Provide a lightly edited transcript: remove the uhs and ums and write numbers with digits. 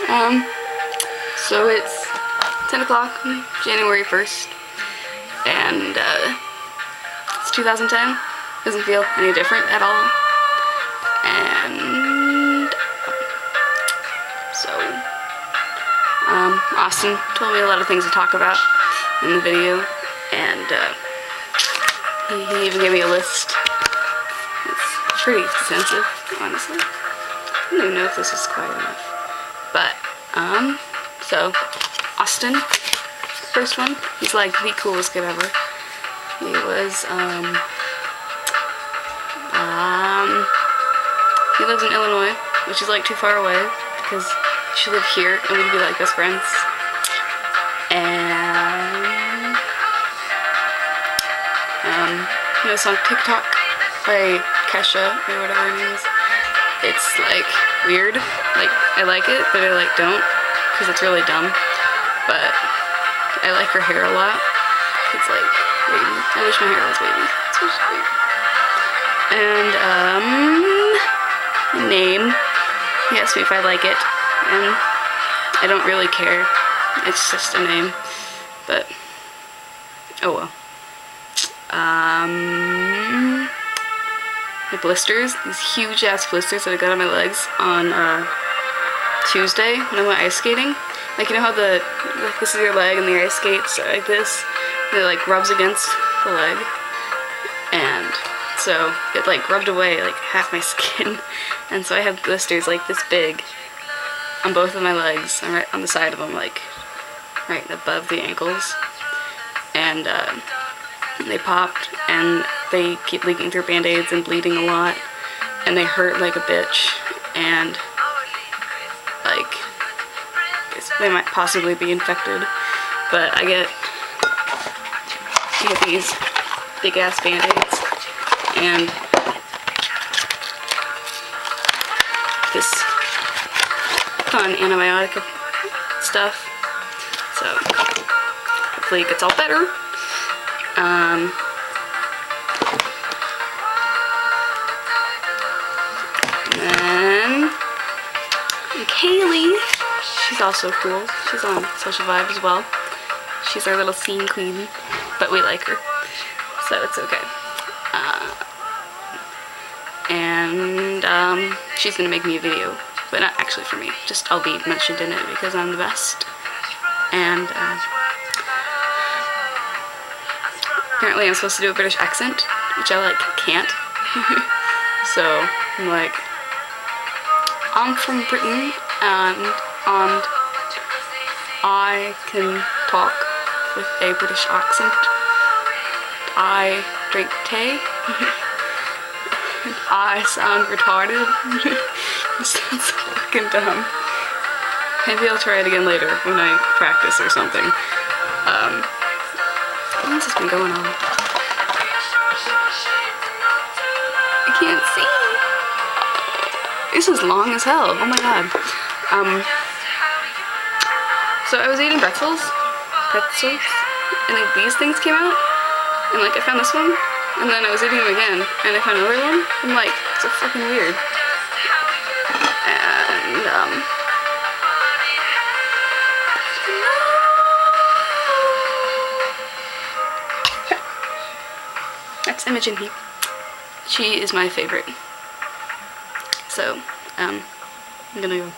So it's 10 o'clock, January 1st, and it's 2010. Doesn't feel any different at all. And so, Austin told me a lot of things to talk about in the video, and he even gave me a list. It's pretty extensive, honestly. I don't even know if this is quite enough. But, so, Austin, first one, he's like the coolest kid ever. He was, he lives in Illinois, which is like too far away, because he should live here, and we'd be like best friends. And, he has on TikTok by Kesha, or whatever her name is. It's like weird, like I like it, but I like don't, because it's really dumb. But I like her hair a lot. It's like wavy. I wish my hair was wavy. It's just weird. And name. He asked me if I like it, and I don't really care. It's just a name. But oh well. My blisters, these huge ass blisters that I got on my legs on Tuesday when I went ice skating. Like, you know how this is your leg and the ice skates are like this? And it like rubs against the leg. And so it like rubbed away like half my skin. And so I have blisters like this big on both of my legs. I'm right on the side of them, like right above the ankles. And they popped, and they keep leaking through band-aids and bleeding a lot, and they hurt like a bitch, and like they might possibly be infected. But I get these big ass band-aids and this fun antibiotic stuff, so hopefully it gets all better. And then Kaylee, she's also cool. She's on Social Vibe as well. She's our little scene queen, but we like her, so it's okay. And she's gonna make me a video, but not actually for me. Just I'll be mentioned in it because I'm the best. And apparently I'm supposed to do a British accent, which I like can't. So I'm like, I'm from Britain, and I can talk with a British accent. I drink tea. I sound retarded. This sounds fucking dumb. Maybe I'll try it again later when I practice or something. How long has this been going on? I can't see. This is long as hell. Oh my god. So I was eating pretzels, and like these things came out, and like I found this one, and then I was eating them again, and I found another one. I'm like, it's so fucking weird. And that's Imogen Heap. She is my favorite. So, I'm gonna go.